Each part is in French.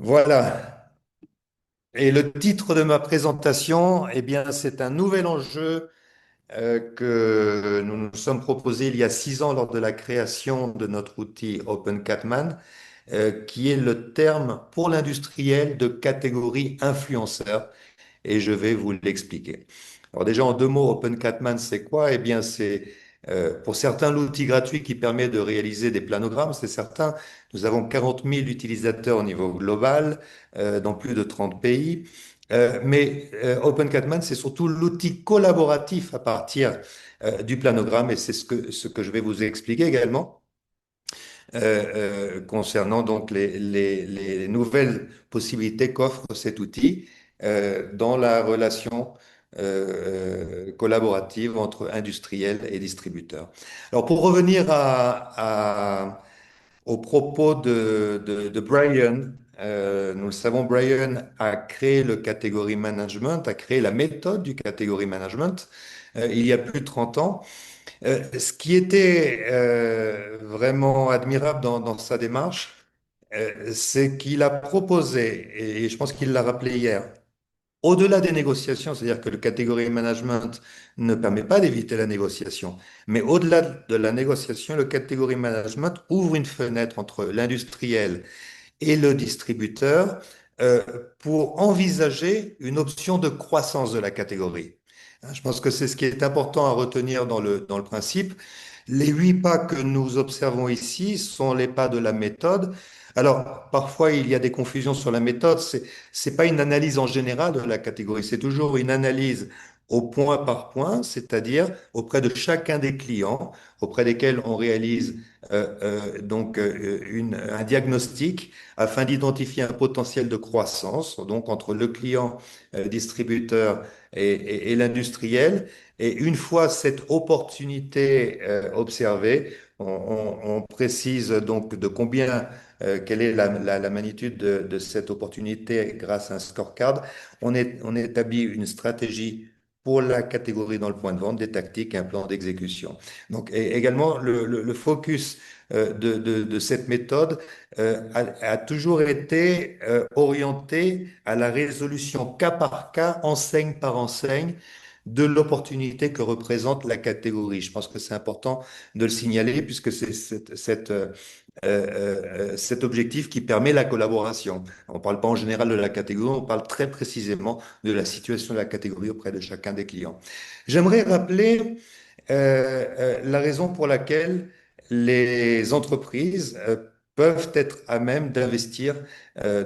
Voilà. Et le titre de ma présentation, eh bien, c'est un nouvel enjeu que nous nous sommes proposés il y a 6 ans lors de la création de notre outil OpenCatman, qui est le terme pour l'industriel de catégorie influenceur. Et je vais vous l'expliquer. Alors déjà, en 2 mots, OpenCatman, c'est quoi? Eh bien, c'est pour certains l'outil gratuit qui permet de réaliser des planogrammes, c'est certain. Nous avons 40 000 utilisateurs au niveau global, dans plus de 30 pays. Mais OpenCatman, c'est surtout l'outil collaboratif à partir du planogramme, et c'est ce que je vais vous expliquer également concernant donc les nouvelles possibilités qu'offre cet outil dans la relation collaborative entre industriels et distributeurs. Alors pour revenir aux propos de Brian, nous le savons, Brian a créé le category management, a créé la méthode du category management il y a plus de 30 ans. Ce qui était vraiment admirable dans sa démarche, c'est qu'il a proposé, et je pense qu'il l'a rappelé hier, au-delà des négociations, c'est-à-dire que le category management ne permet pas d'éviter la négociation, mais au-delà de la négociation, le category management ouvre une fenêtre entre l'industriel et le distributeur euh, pour envisager une option de croissance de la catégorie. Hein, je pense que c'est ce qui est important à retenir dans le principe. Les 8 pas que nous observons ici sont les pas de la méthode. Alors, parfois, il y a des confusions sur la méthode. C'est pas une analyse en général de la catégorie, c'est toujours une analyse au point par point, c'est-à-dire auprès de chacun des clients, auprès desquels on réalise donc un diagnostic afin d'identifier un potentiel de croissance, donc entre le client, distributeur et l'industriel. Et une fois cette opportunité observée, on précise donc de combien, quelle est la magnitude de cette opportunité grâce à un scorecard. On établit une stratégie pour la catégorie dans le point de vente, des tactiques et un plan d'exécution. Donc, et également, le focus de cette méthode a toujours été orienté à la résolution cas par cas, enseigne par enseigne, de l'opportunité que représente la catégorie. Je pense que c'est important de le signaler puisque c'est cet objectif qui permet la collaboration. On ne parle pas en général de la catégorie, on parle très précisément de la situation de la catégorie auprès de chacun des clients. J'aimerais rappeler la raison pour laquelle les entreprises peuvent être à même d'investir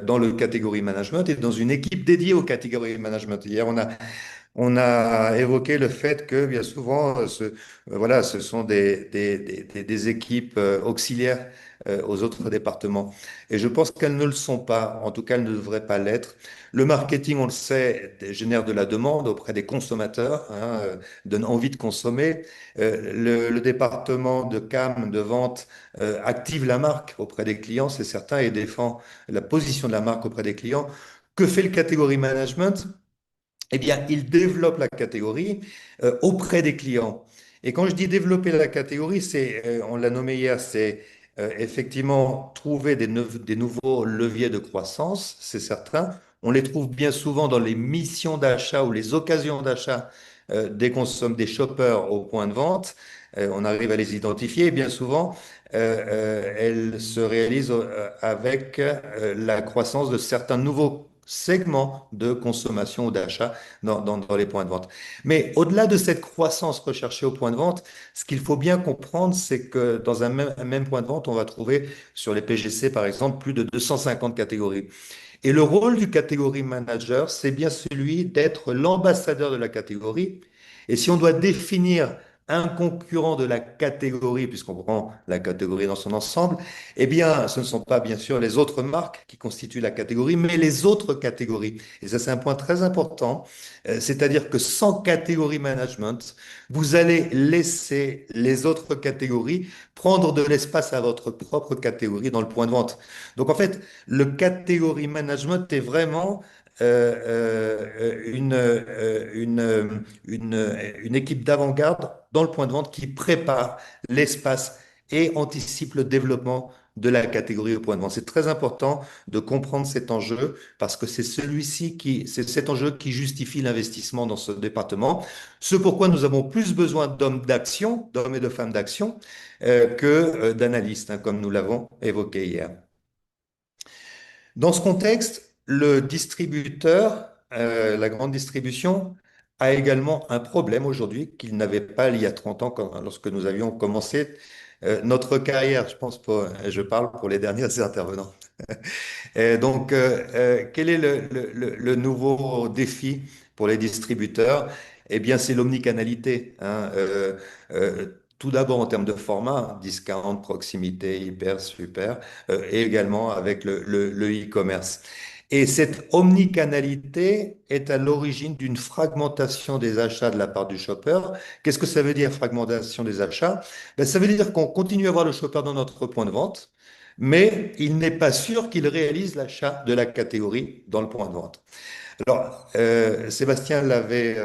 dans le category management et dans une équipe dédiée au category management. Hier, on a évoqué le fait que bien souvent, voilà, ce sont des équipes auxiliaires aux autres départements. Et je pense qu'elles ne le sont pas, en tout cas, elles ne devraient pas l'être. Le marketing, on le sait, génère de la demande auprès des consommateurs, hein, donne envie de consommer. Le département de CAM, de vente, active la marque auprès des clients, c'est certain, et défend la position de la marque auprès des clients. Que fait le category management? Eh bien, il développe la catégorie auprès des clients. Et quand je dis développer la catégorie, on l'a nommé hier, c'est effectivement trouver des nouveaux leviers de croissance, c'est certain. On les trouve bien souvent dans les missions d'achat ou les occasions d'achat des shoppers au point de vente. On arrive à les identifier et bien souvent, elles se réalisent avec la croissance de certains nouveaux segments de consommation ou d'achat dans les points de vente. Mais au-delà de cette croissance recherchée au point de vente, ce qu'il faut bien comprendre, c'est que dans un même point de vente, on va trouver sur les PGC, par exemple, plus de 250 catégories. Et le rôle du catégorie manager, c'est bien celui d'être l'ambassadeur de la catégorie. Et si on doit définir un concurrent de la catégorie, puisqu'on prend la catégorie dans son ensemble, eh bien, ce ne sont pas bien sûr les autres marques qui constituent la catégorie, mais les autres catégories. Et ça, c'est un point très important. C'est-à-dire que sans catégorie management, vous allez laisser les autres catégories prendre de l'espace à votre propre catégorie dans le point de vente. Donc, en fait, le catégorie management est vraiment une équipe d'avant-garde dans le point de vente qui prépare l'espace et anticipe le développement de la catégorie au point de vente. C'est très important de comprendre cet enjeu parce que c'est cet enjeu qui justifie l'investissement dans ce département. Ce pourquoi nous avons plus besoin d'hommes d'action, d'hommes et de femmes d'action, que d'analystes, hein, comme nous l'avons évoqué hier. Dans ce contexte, le distributeur, la grande distribution, a également un problème aujourd'hui qu'il n'avait pas il y a 30 ans lorsque nous avions commencé notre carrière. Je parle pour les derniers intervenants. Et donc, quel est le nouveau défi pour les distributeurs? Eh bien, c'est l'omnicanalité, hein. Tout d'abord en termes de format, discount, proximité, hyper, super, et également avec le e-commerce. Et cette omnicanalité est à l'origine d'une fragmentation des achats de la part du shopper. Qu'est-ce que ça veut dire, fragmentation des achats? Ben, ça veut dire qu'on continue à voir le shopper dans notre point de vente, mais il n'est pas sûr qu'il réalise l'achat de la catégorie dans le point de vente. Alors, Sébastien l'avait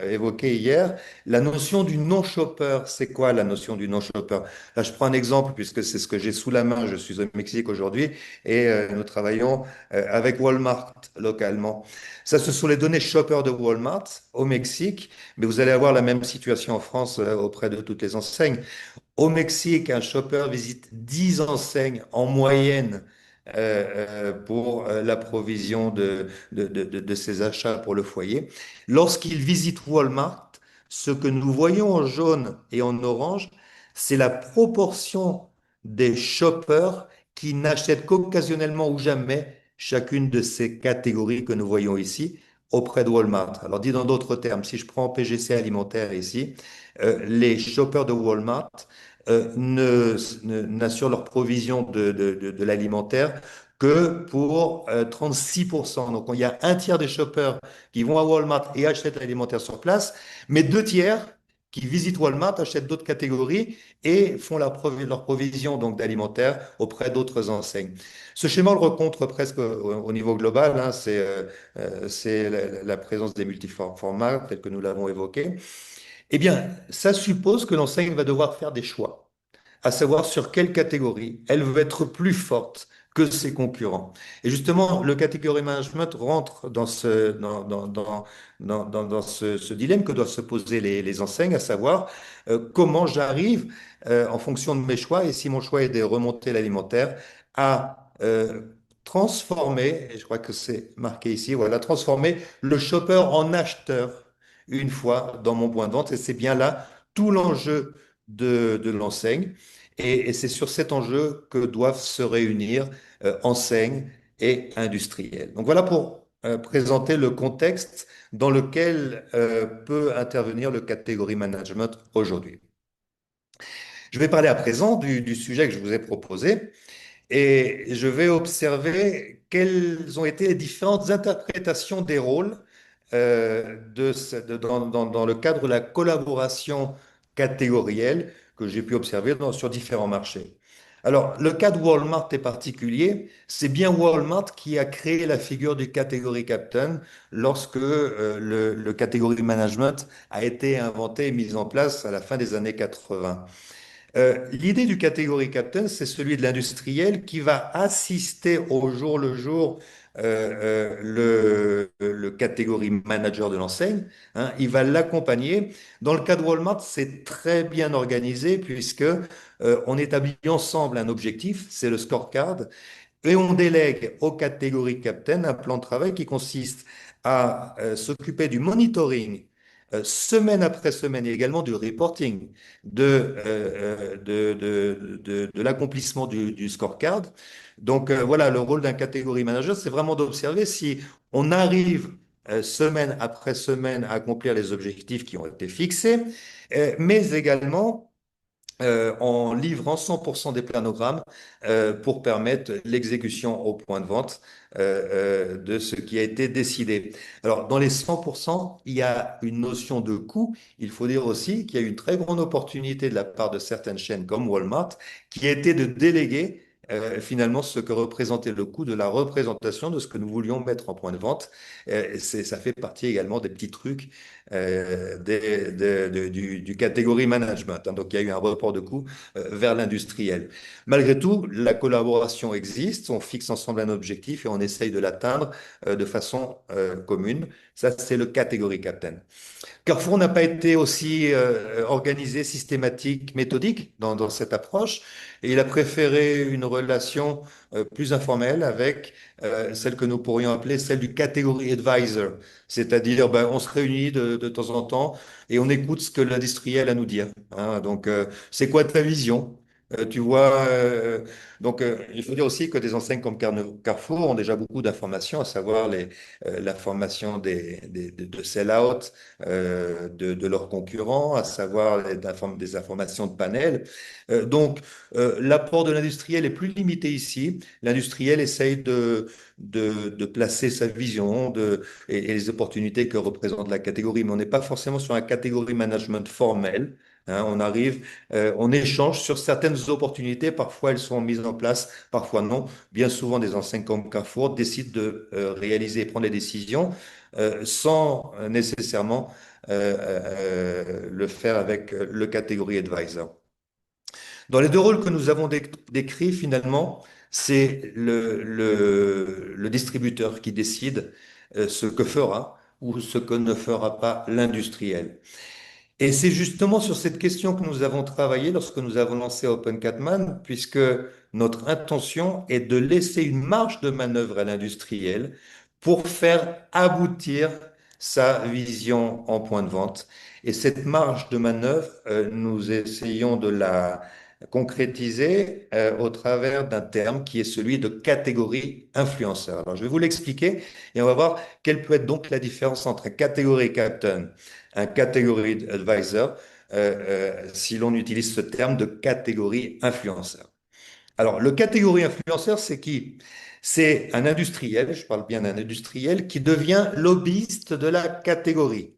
évoqué hier, la notion du non-shopper, c'est quoi la notion du non-shopper? Là, je prends un exemple puisque c'est ce que j'ai sous la main. Je suis au Mexique aujourd'hui et nous travaillons avec Walmart localement. Ça, ce sont les données shopper de Walmart au Mexique, mais vous allez avoir la même situation en France auprès de toutes les enseignes. Au Mexique, un shopper visite 10 enseignes en moyenne pour la provision de ses achats pour le foyer. Lorsqu'il visite Walmart, ce que nous voyons en jaune et en orange, c'est la proportion des shoppers qui n'achètent qu'occasionnellement ou jamais chacune de ces catégories que nous voyons ici auprès de Walmart. Alors, dit dans d'autres termes, si je prends PGC alimentaire ici, les shoppers de Walmart n'assurent leur provision de l'alimentaire que pour 36%. Donc, il y a un tiers des shoppers qui vont à Walmart et achètent l'alimentaire sur place, mais deux tiers qui visitent Walmart, achètent d'autres catégories et font leur provision donc d'alimentaire auprès d'autres enseignes. Ce schéma, on le rencontre presque au niveau global, hein, c'est la présence des multiformats, tel que nous l'avons évoqué. Eh bien, ça suppose que l'enseigne va devoir faire des choix, à savoir sur quelle catégorie elle veut être plus forte que ses concurrents. Et justement, le category management rentre dans ce dilemme que doivent se poser les enseignes, à savoir comment j'arrive, en fonction de mes choix, et si mon choix est de remonter l'alimentaire, à transformer, et je crois que c'est marqué ici, voilà, transformer le shopper en acheteur une fois dans mon point de vente. Et c'est bien là tout l'enjeu de l'enseigne. Et c'est sur cet enjeu que doivent se réunir enseignes et industriels. Donc voilà pour présenter le contexte dans lequel peut intervenir le category management aujourd'hui. Je vais parler à présent du sujet que je vous ai proposé et je vais observer quelles ont été les différentes interprétations des rôles dans le cadre de la collaboration catégorielle que j'ai pu observer sur différents marchés. Alors, le cas de Walmart est particulier. C'est bien Walmart qui a créé la figure du category captain lorsque le category management a été inventé et mis en place à la fin des années 80. L'idée du catégorie captain, c'est celui de l'industriel qui va assister au jour le jour le catégorie manager de l'enseigne, hein. Il va l'accompagner. Dans le cas de Walmart, c'est très bien organisé puisque on établit ensemble un objectif, c'est le scorecard, et on délègue aux catégories captain un plan de travail qui consiste à s'occuper du monitoring semaine après semaine et également du reporting de l'accomplissement du scorecard. Donc voilà, le rôle d'un catégorie manager, c'est vraiment d'observer si on arrive semaine après semaine à accomplir les objectifs qui ont été fixés, mais également en livrant 100% des planogrammes pour permettre l'exécution au point de vente de ce qui a été décidé. Alors, dans les 100%, il y a une notion de coût. Il faut dire aussi qu'il y a une très grande opportunité de la part de certaines chaînes comme Walmart qui a été de déléguer finalement ce que représentait le coût de la représentation de ce que nous voulions mettre en point de vente. Ça fait partie également des petits trucs du catégorie management, hein. Donc il y a eu un report de coûts vers l'industriel. Malgré tout, la collaboration existe, on fixe ensemble un objectif et on essaye de l'atteindre de façon commune. Ça, c'est le catégorie captain. Carrefour n'a pas été aussi organisé, systématique, méthodique dans cette approche, et il a préféré une relation plus informelle avec celle que nous pourrions appeler celle du category advisor, c'est-à-dire ben, on se réunit de temps en temps et on écoute ce que l'industriel a à nous dire, hein. Donc, c'est quoi ta vision? Tu vois, il faut dire aussi que des enseignes comme Carrefour ont déjà beaucoup d'informations, à savoir l'information de sell-out, de leurs concurrents, à savoir des informations de panel. L'apport de l'industriel est plus limité ici. L'industriel essaye de placer sa vision et les opportunités que représente la catégorie, mais on n'est pas forcément sur un catégorie management formel. Hein. On arrive, on échange sur certaines opportunités. Parfois, elles sont mises en place, parfois non. Bien souvent, des enseignes comme Carrefour décident de réaliser et prendre les décisions sans nécessairement le faire avec le catégorie advisor. Dans les deux rôles que nous avons décrits, finalement, c'est le distributeur qui décide ce que fera ou ce que ne fera pas l'industriel. Et c'est justement sur cette question que nous avons travaillé lorsque nous avons lancé Open Catman, puisque notre intention est de laisser une marge de manœuvre à l'industriel pour faire aboutir sa vision en point de vente. Et cette marge de manœuvre, nous essayons de la concrétiser au travers d'un terme qui est celui de catégorie influenceur. Alors, je vais vous l'expliquer et on va voir quelle peut être donc la différence entre un catégorie captain, un catégorie advisor, si l'on utilise ce terme de catégorie influenceur. Alors, le catégorie influenceur, c'est qui? C'est un industriel, je parle bien d'un industriel, qui devient lobbyiste de la catégorie.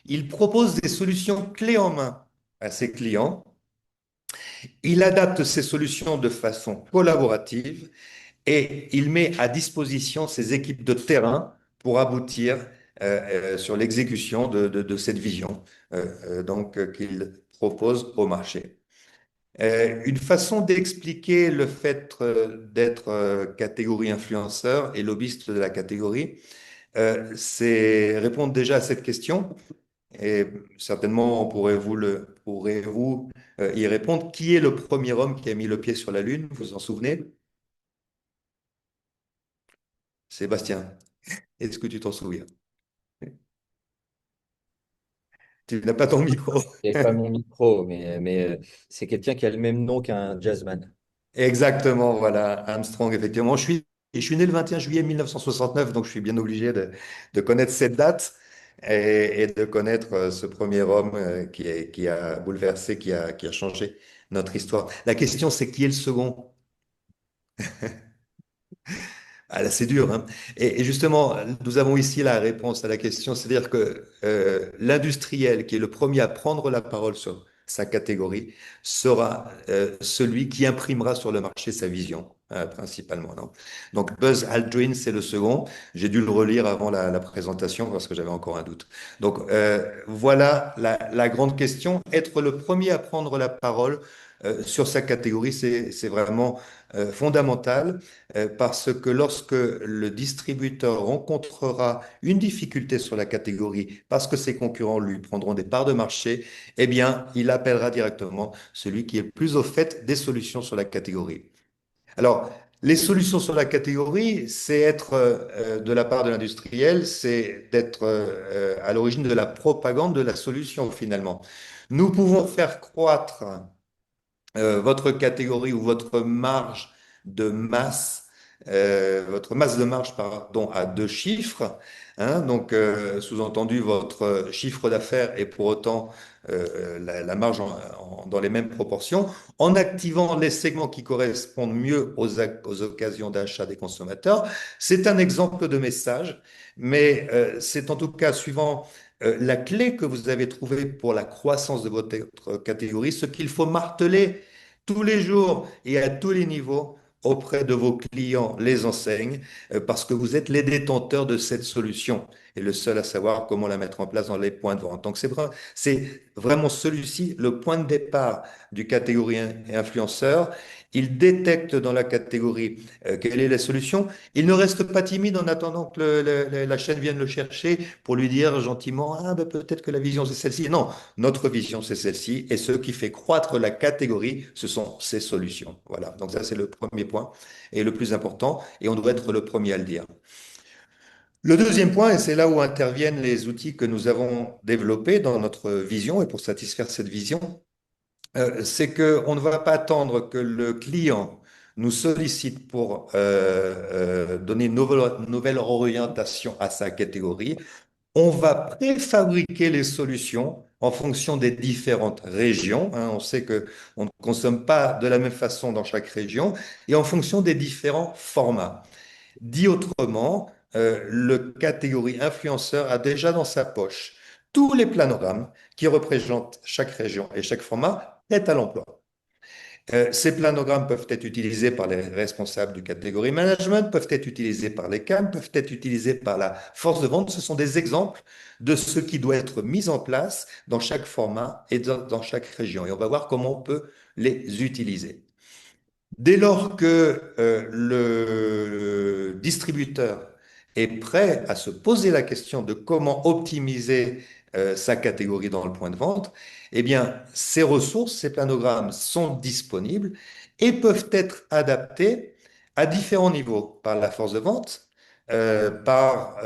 Il propose des solutions clés en main à ses clients. Il adapte ces solutions de façon collaborative et il met à disposition ses équipes de terrain pour aboutir sur l'exécution de cette vision qu'il propose au marché. Une façon d'expliquer le fait d'être catégorie influenceur et lobbyiste de la catégorie, c'est répondre déjà à cette question. Et certainement, pourrez-vous y répondre. Qui est le premier homme qui a mis le pied sur la Lune? Vous vous en souvenez? Sébastien. Est-ce que tu t'en souviens? Tu n'as pas ton micro. Et pas mon micro, mais c'est quelqu'un qui a le même nom qu'un jazzman. Exactement, voilà, Armstrong, effectivement. Je suis né le 21 juillet 1969, donc je suis bien obligé de connaître cette date et de connaître ce premier homme qui a bouleversé, qui a changé notre histoire. La question, c'est qui est le second? Ah là, c'est dur, hein. Et justement, nous avons ici la réponse à la question, c'est-à-dire que l'industriel qui est le premier à prendre la parole sur sa catégorie sera celui qui imprimera sur le marché sa vision, principalement, non? Donc Buzz Aldrin, c'est le second. J'ai dû le relire avant la présentation parce que j'avais encore un doute. Donc voilà la grande question. Être le premier à prendre la parole sur sa catégorie, c'est vraiment fondamental parce que lorsque le distributeur rencontrera une difficulté sur la catégorie parce que ses concurrents lui prendront des parts de marché, eh bien, il appellera directement celui qui est le plus au fait des solutions sur la catégorie. Alors, les solutions sur la catégorie, c'est être, de la part de l'industriel, c'est d'être à l'origine de la propagande de la solution finalement. Nous pouvons faire croître votre catégorie ou votre masse de marge, pardon, à deux chiffres, hein. Donc, sous-entendu, votre chiffre d'affaires est pour autant la marge dans les mêmes proportions, en activant les segments qui correspondent mieux aux occasions d'achat des consommateurs. C'est un exemple de message, mais c'est en tout cas suivant la clé que vous avez trouvée pour la croissance de votre catégorie, ce qu'il faut marteler tous les jours et à tous les niveaux auprès de vos clients, les enseignes, parce que vous êtes les détenteurs de cette solution et le seul à savoir comment la mettre en place dans les points de vente. Donc c'est vraiment celui-ci le point de départ du catégorie influenceur. Il détecte dans la catégorie quelle est la solution. Il ne reste pas timide en attendant que la chaîne vienne le chercher pour lui dire gentiment, ah ben peut-être que la vision c'est celle-ci. Non, notre vision c'est celle-ci et ce qui fait croître la catégorie, ce sont ces solutions. Voilà, donc ça c'est le premier point et le plus important et on doit être le premier à le dire. Le deuxième point, et c'est là où interviennent les outils que nous avons développés dans notre vision et pour satisfaire cette vision, c'est qu'on ne va pas attendre que le client nous sollicite pour donner une nouvelle orientation à sa catégorie. On va préfabriquer les solutions en fonction des différentes régions, hein. On sait que on ne consomme pas de la même façon dans chaque région et en fonction des différents formats. Dit autrement, le catégorie influenceur a déjà dans sa poche tous les planogrammes qui représentent chaque région et chaque format prêt à l'emploi. Ces planogrammes peuvent être utilisés par les responsables du catégorie management, peuvent être utilisés par les CAM, peuvent être utilisés par la force de vente. Ce sont des exemples de ce qui doit être mis en place dans chaque format et dans chaque région. Et on va voir comment on peut les utiliser. Dès lors que le distributeur est prêt à se poser la question de comment optimiser sa catégorie dans le point de vente, eh bien, ces ressources, ces planogrammes sont disponibles et peuvent être adaptés à différents niveaux par la force de vente, par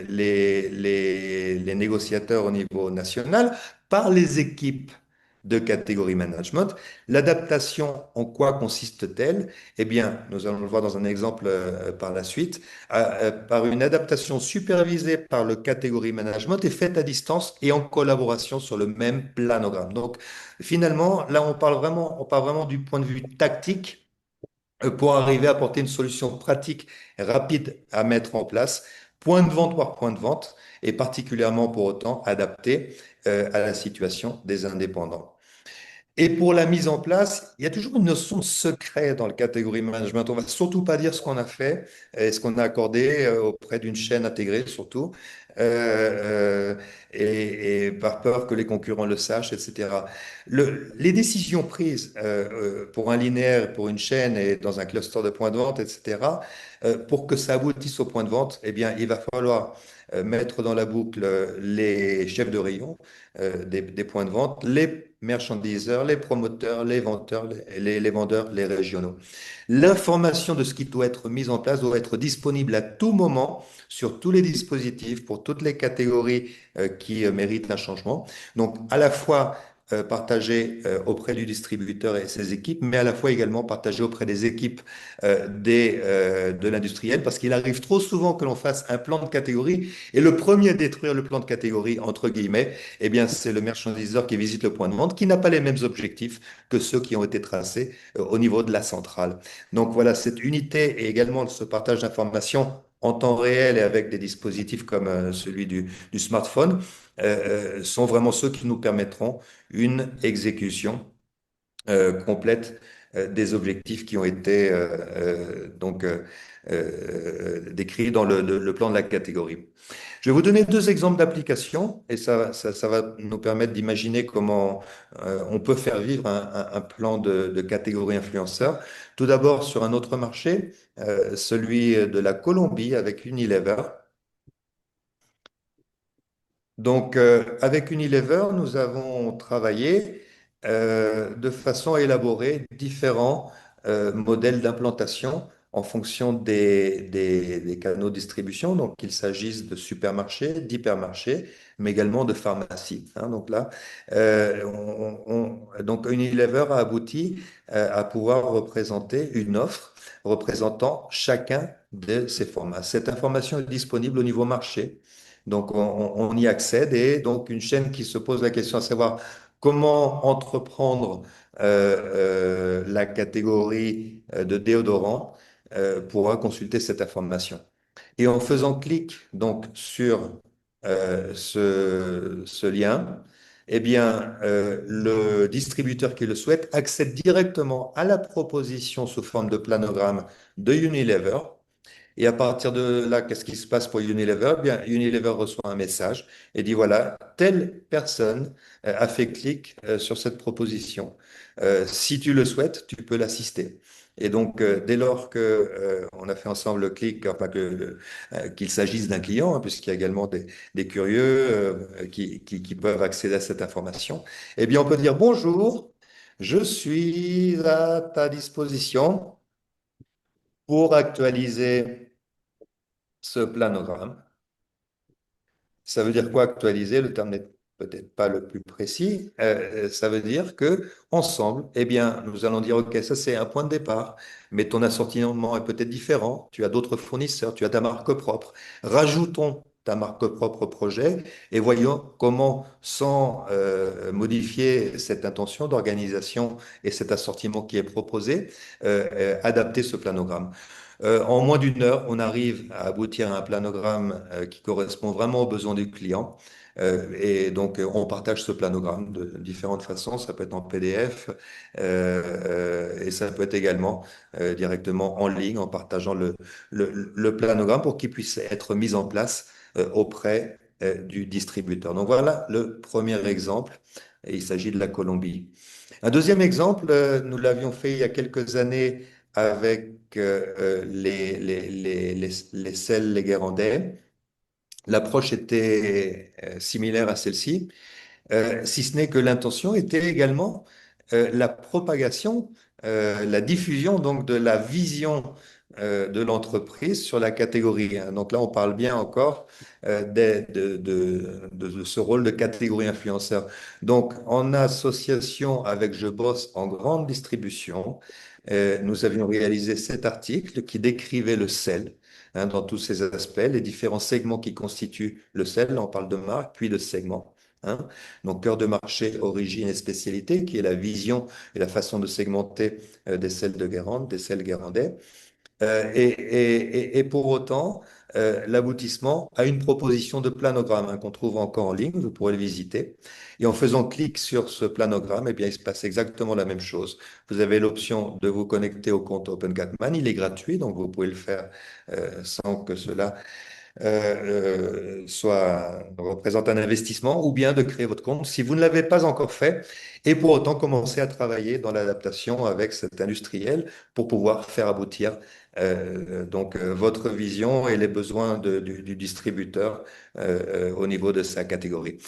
les négociateurs au niveau national, par les équipes de catégorie management. L'adaptation, en quoi consiste-t-elle? Eh bien, nous allons le voir dans un exemple par la suite, par une adaptation supervisée par le catégorie management et faite à distance et en collaboration sur le même planogramme. Donc, finalement, là, on parle vraiment du point de vue tactique pour arriver à apporter une solution pratique, rapide à mettre en place, point de vente par point de vente, et particulièrement pour autant adapté à la situation des indépendants. Et pour la mise en place, il y a toujours une notion de secret dans le catégorie management. On va surtout pas dire ce qu'on a fait et ce qu'on a accordé auprès d'une chaîne intégrée, surtout, et par peur que les concurrents le sachent, etc. Les décisions prises pour un linéaire, pour une chaîne et dans un cluster de points de vente, etc., pour que ça aboutisse au point de vente, eh bien, il va falloir mettre dans la boucle les chefs de rayon des points de vente, les merchandiseurs, les promoteurs, les vendeurs, les vendeurs, les régionaux. L'information de ce qui doit être mis en place doit être disponible à tout moment sur tous les dispositifs pour toutes les catégories qui méritent un changement. Donc, à la fois partagé auprès du distributeur et ses équipes, mais à la fois également partagé auprès des équipes de l'industriel, parce qu'il arrive trop souvent que l'on fasse un plan de catégorie et le premier à détruire le plan de catégorie, entre guillemets, eh bien, c'est le merchandiseur qui visite le point de vente, qui n'a pas les mêmes objectifs que ceux qui ont été tracés au niveau de la centrale. Donc voilà, cette unité et également ce partage d'informations en temps réel et avec des dispositifs comme celui du smartphone sont vraiment ceux qui nous permettront une exécution complète des objectifs qui ont été décrits dans le plan de la catégorie. Je vais vous donner deux exemples d'applications et ça va nous permettre d'imaginer comment on peut faire vivre un plan de catégorie influenceur. Tout d'abord sur un autre marché, celui de la Colombie avec Unilever. Donc, avec Unilever, nous avons travaillé de façon à élaborer différents modèles d'implantation en fonction des canaux de distribution. Donc, qu'il s'agisse de supermarchés, d'hypermarchés, mais également de pharmacies, hein. Donc là, donc Unilever a abouti à pouvoir représenter une offre représentant chacun de ces formats. Cette information est disponible au niveau marché. Donc, on y accède et donc une chaîne qui se pose la question à savoir comment entreprendre la catégorie de déodorant pourra consulter cette information. Et en faisant clic donc sur ce lien, eh bien, le distributeur qui le souhaite accède directement à la proposition sous forme de planogramme de Unilever. Et à partir de là, qu'est-ce qui se passe pour Unilever? Eh bien, Unilever reçoit un message et dit, voilà, telle personne a fait clic sur cette proposition. Si tu le souhaites, tu peux l'assister. Et donc, dès lors que on a fait ensemble le clic, enfin qu'il s'agisse d'un client, hein, puisqu'il y a également des curieux qui peuvent accéder à cette information, eh bien, on peut dire bonjour, je suis à ta disposition pour actualiser ce planogramme. Ça veut dire quoi actualiser? Le terme n'est peut-être pas le plus précis. Ça veut dire que ensemble, eh bien, nous allons dire, OK, ça c'est un point de départ, mais ton assortiment est peut-être différent. Tu as d'autres fournisseurs, tu as ta marque propre. Rajoutons ta marque propre au projet et voyons comment, sans modifier cette intention d'organisation et cet assortiment qui est proposé, adapter ce planogramme. En moins d'une heure, on arrive à aboutir à un planogramme qui correspond vraiment aux besoins du client. Et donc, on partage ce planogramme de différentes façons. Ça peut être en PDF et ça peut être également directement en ligne en partageant le planogramme pour qu'il puisse être mis en place auprès du distributeur. Donc, voilà le premier exemple. Et il s'agit de la Colombie. Un deuxième exemple, nous l'avions fait il y a quelques années avec les sels, les Guérandais. L'approche était similaire à celle-ci, si ce n'est que l'intention était également la propagation, la diffusion donc de la vision de l'entreprise sur la catégorie 1. Donc là, on parle bien encore de ce rôle de catégorie influenceur. Donc, en association avec Je bosse en grande distribution, nous avions réalisé cet article qui décrivait le sel. Hein, dans tous ses aspects, les différents segments qui constituent le sel, on parle de marque, puis de segment. Hein. Donc, cœur de marché, origine et spécialité, qui est la vision et la façon de segmenter des sels de Guérande, des sels guérandais. Et pour autant, l'aboutissement a une proposition de planogramme hein, qu'on trouve encore en ligne, vous pourrez le visiter. Et en faisant clic sur ce planogramme, eh bien, il se passe exactement la même chose. Vous avez l'option de vous connecter au compte OpenGatman, il est gratuit, donc vous pouvez le faire sans que cela soit représente un investissement ou bien de créer votre compte si vous ne l'avez pas encore fait et pour autant commencer à travailler dans l'adaptation avec cet industriel pour pouvoir faire aboutir votre vision et les besoins du distributeur au niveau de sa catégorie.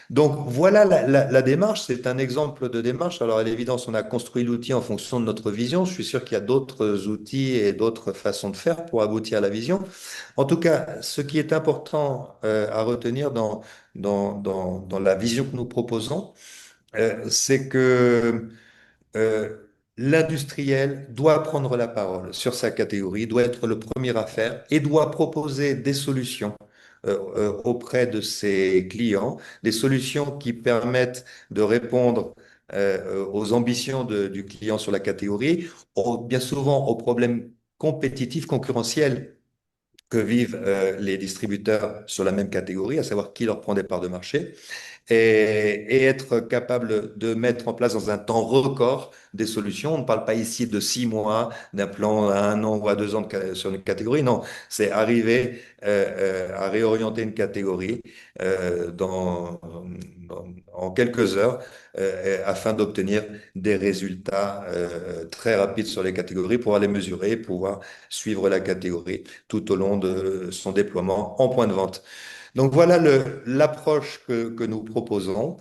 Donc voilà la démarche, c'est un exemple de démarche. Alors à l'évidence, on a construit l'outil en fonction de notre vision. Je suis sûr qu'il y a d'autres outils et d'autres façons de faire pour aboutir à la vision. En tout cas, ce qui est important à retenir dans la vision que nous proposons, c'est que euh, l'industriel doit prendre la parole sur sa catégorie, doit être le premier à faire et doit proposer des solutions auprès de ses clients, des solutions qui permettent de répondre aux ambitions du client sur la catégorie, bien souvent aux problèmes compétitifs, concurrentiels que vivent les distributeurs sur la même catégorie, à savoir qui leur prend des parts de marché et être capable de mettre en place dans un temps record des solutions. On ne parle pas ici de 6 mois, d'un plan à 1 an ou à 2 ans sur une catégorie. Non, c'est arriver à réorienter une catégorie en quelques heures afin d'obtenir des résultats très rapides sur les catégories, pouvoir les mesurer, pouvoir suivre la catégorie tout au long de son déploiement en point de vente. Donc voilà l'approche que nous proposons,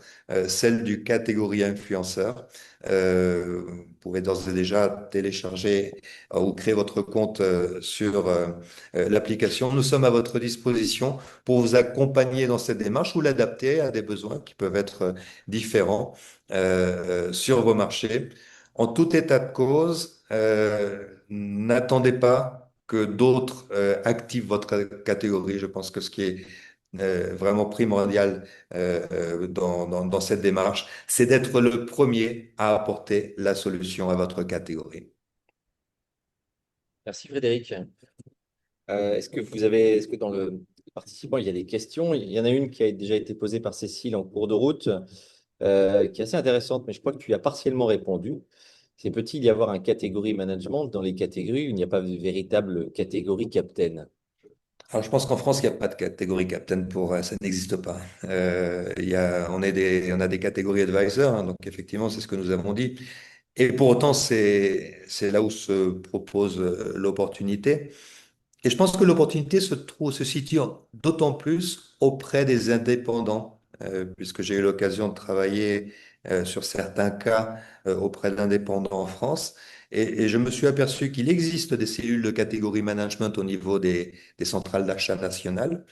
celle du catégorie influenceur. Vous pouvez d'ores et déjà télécharger ou créer votre compte sur l'application. Nous sommes à votre disposition pour vous accompagner dans cette démarche ou l'adapter à des besoins qui peuvent être différents sur vos marchés. En tout état de cause, n'attendez pas que d'autres activent votre catégorie. Je pense que ce qui est vraiment primordial dans cette démarche, c'est d'être le premier à apporter la solution à votre catégorie. Merci Frédéric. Est-ce que dans le participant, il y a des questions? Il y en a une qui a déjà été posée par Cécile en cours de route. qui est assez intéressante, mais je crois que tu y as partiellement répondu. C'est peut-il y avoir un catégorie management dans les catégories où il n'y a pas de véritable catégorie captain? Alors, je pense qu'en France, il n'y a pas de catégorie captain ça n'existe pas. On a des catégories advisors, hein, donc effectivement, c'est ce que nous avons dit. Et pour autant, c'est là où se propose l'opportunité. Et je pense que l'opportunité se situe d'autant plus auprès des indépendants, puisque j'ai eu l'occasion de travailler sur certains cas auprès d'indépendants en France. Et je me suis aperçu qu'il existe des cellules de catégorie management au niveau des centrales d'achat nationales.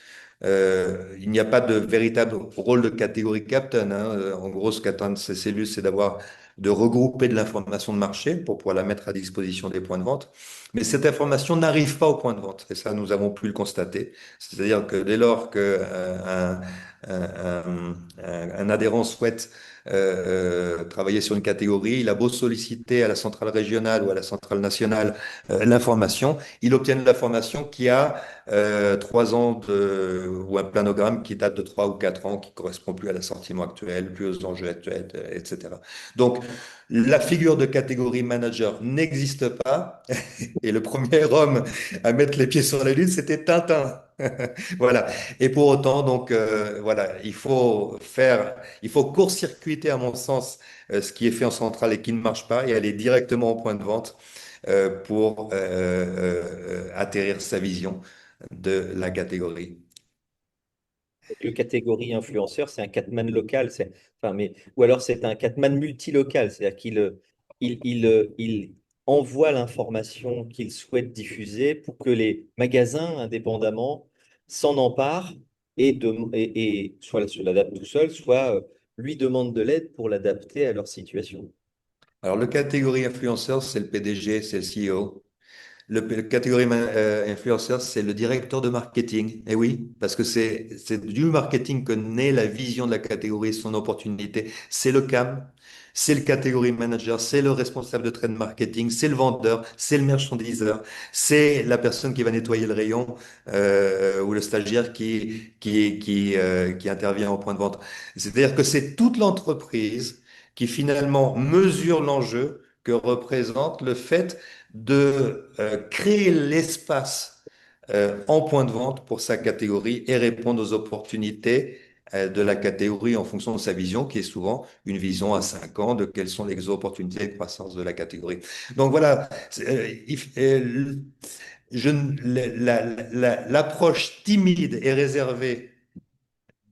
Il n'y a pas de véritable rôle de catégorie captain, hein. En gros, ce qu'attendent ces cellules, c'est de regrouper de l'information de marché pour pouvoir la mettre à disposition des points de vente. Mais cette information n'arrive pas au point de vente. Et ça, nous avons pu le constater. C'est-à-dire que dès lors que un adhérent souhaite travailler sur une catégorie, il a beau solliciter à la centrale régionale ou à la centrale nationale l'information, il obtient l'information qui a 3 ans ou un planogramme qui date de 3 ou 4 ans, qui correspond plus à l'assortiment actuel, plus aux enjeux actuels, etc. Donc, la figure de catégorie manager n'existe pas. Et le premier homme à mettre les pieds sur la Lune, c'était Tintin. Voilà. Et pour autant, donc, voilà, il faut court-circuiter, à mon sens, ce qui est fait en centrale et qui ne marche pas et aller directement au point de vente pour atterrir sa vision de la catégorie. Le catégorie influenceur, c'est un catman local, enfin, ou alors c'est un catman multilocal, c'est-à-dire qu'il envoie l'information qu'il souhaite diffuser pour que les magasins, indépendamment, s'en emparent et soit se l'adaptent tout seul, soit lui demandent de l'aide pour l'adapter à leur situation. Alors, le catégorie influenceur, c'est le PDG, c'est le CEO. Le catégorie influenceur, c'est le directeur de marketing. Et oui, parce que c'est du marketing que naît la vision de la catégorie, son opportunité. C'est le CAM, c'est le catégorie manager, c'est le responsable de trade marketing, c'est le vendeur, c'est le merchandiseur, c'est la personne qui va nettoyer le rayon ou le stagiaire qui intervient au point de vente. C'est-à-dire que c'est toute l'entreprise qui finalement mesure l'enjeu que représente le fait de créer l'espace en point de vente pour sa catégorie et répondre aux opportunités de la catégorie en fonction de sa vision, qui est souvent une vision à 5 ans de quelles sont les opportunités de croissance de la catégorie. Donc voilà, l'approche timide et réservée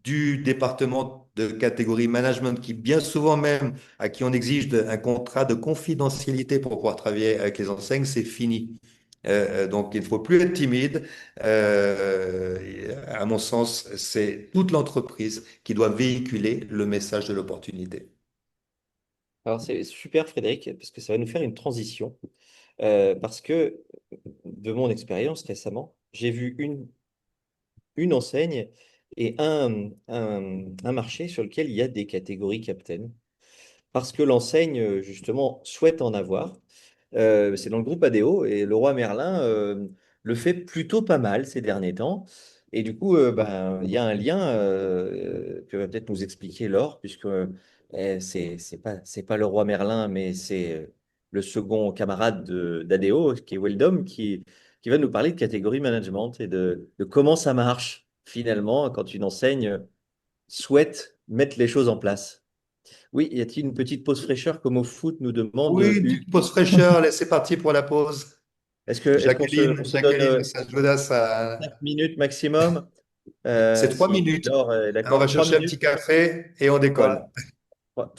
du département de catégorie management qui, bien souvent même, à qui on exige un contrat de confidentialité pour pouvoir travailler avec les enseignes, c'est fini. Donc, il ne faut plus être timide. À mon sens, c'est toute l'entreprise qui doit véhiculer le message de l'opportunité. Alors c'est super Frédéric, parce que ça va nous faire une transition, parce que de mon expérience récemment, j'ai vu une enseigne et un marché sur lequel il y a des catégories captain, parce que l'enseigne, justement, souhaite en avoir. C'est dans le groupe ADO et Leroy Merlin le fait plutôt pas mal ces derniers temps. Et du coup, ben, il y a un lien que va peut-être nous expliquer Laure, puisque c'est pas Leroy Merlin, mais c'est le second camarade d'ADO, qui est Weldom, qui va nous parler de catégorie management et de comment ça marche finalement quand une enseigne souhaite mettre les choses en place. Oui, y a-t-il une petite pause fraîcheur comme au foot nous demande Oui, une Hugues? petite pause fraîcheur. Allez, c'est parti pour la pause. On se donne Jacqueline, message d'audace 5 minutes maximum? c'est trois Si minutes. Laure est On d'accord, va 3 chercher un minutes, petit café et on décolle.